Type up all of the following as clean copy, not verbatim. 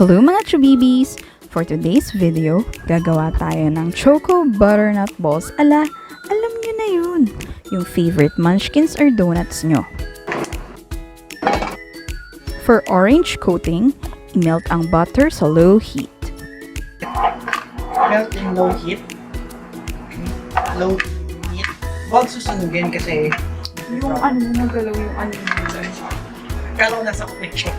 Hello mga chubibis! For today's video, gagawa tayo ng Chocobutternut balls alam nyo na yun, yung favorite munchkins or donuts nyo. For orange coating, i-melt ang butter sa low heat. Melt in low heat. Low heat. Huwag susunugin kasi yung magalaw yung pero nasa Quik siya.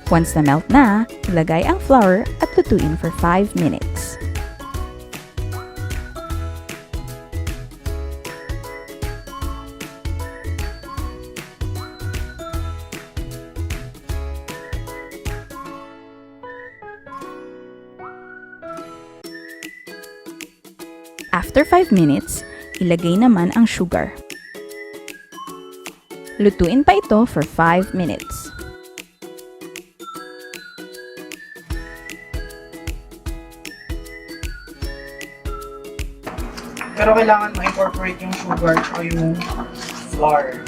Once na melt na, ilagay ang flour at lutuin for 5 minutes. After 5 minutes, ilagay naman ang sugar. Lutuin pa ito for 5 minutes. Pero kailangan ma-incorporate yung sugar o yung flour.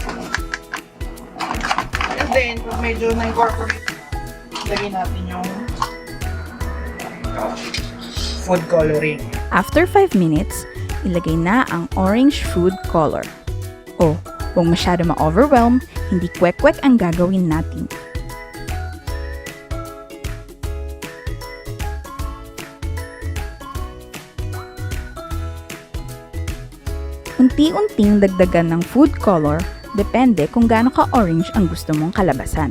And then, pag medyo na-incorporate, lagyan natin yung food coloring. After 5 minutes, ilagay na ang orange food color. O, huwag masyado ma-overwhelm, hindi kwek-kwek ang gagawin natin. Unti-unting dagdagan ng food color, depende kung gaano ka-orange ang gusto mong kalabasan.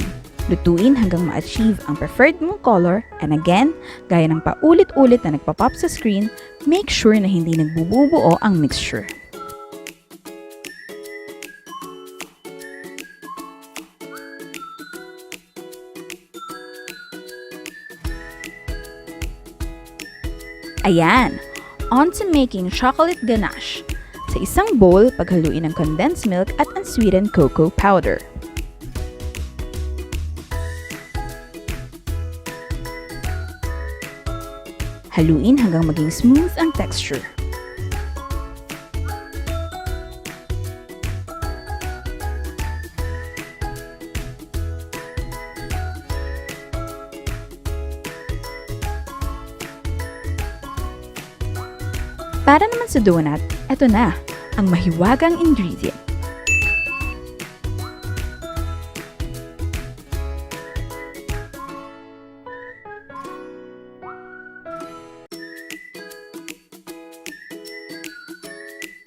Lutuin hanggang ma-achieve ang preferred mong color, and again, gaya ng paulit-ulit na nagpa-pop sa screen, make sure na hindi nagbubuo ang mixture. Ayan! On to making chocolate ganache. Sa isang bowl, paghaluin ng condensed milk at unsweetened cocoa powder. Haluin hanggang maging smooth ang texture. Para naman sa donut, eto na, ang mahiwagang ingredient.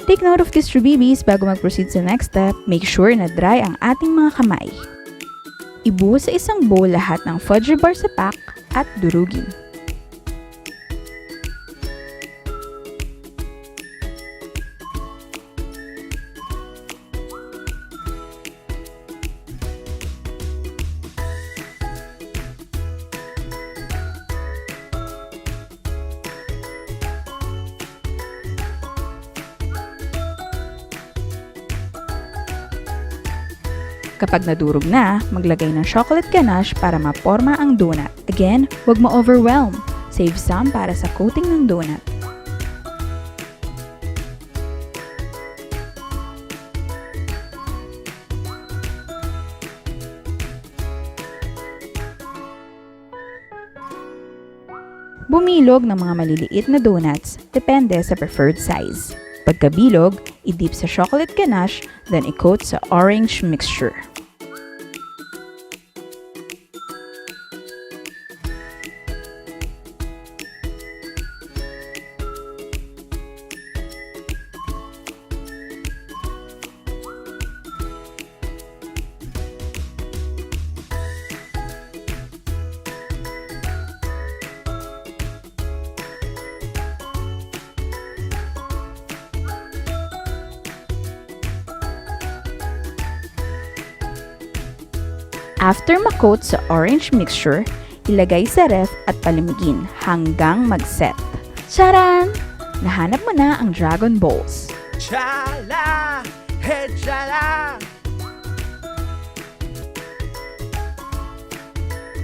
Take note of this, chubibis, bago mag-proceed sa next step, make sure na dry ang ating mga kamay. Ibuhos sa isang bowl lahat ng Fudgee Barr sa pack at durugin. Kapag nadurog na, maglagay ng chocolate ganache para maporma ang donut. Again, huwag ma-overwhelm. Save some para sa coating ng donut. Bumilog ng mga maliliit na donuts, depende sa preferred size. Pagkabilog, i-dip sa chocolate ganache, then i-coat sa orange mixture. After ma-coat sa orange mixture, ilagay sa ref at palamigin hanggang mag-set. Charan! Nahanap mo na ang Dragon Balls. Chala! Hey, chala!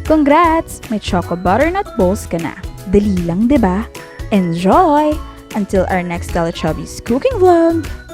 Congrats! May Chocobutternut balls ka na. Dali lang, 'di ba? Enjoy! Until our next TeleChubbies cooking vlog!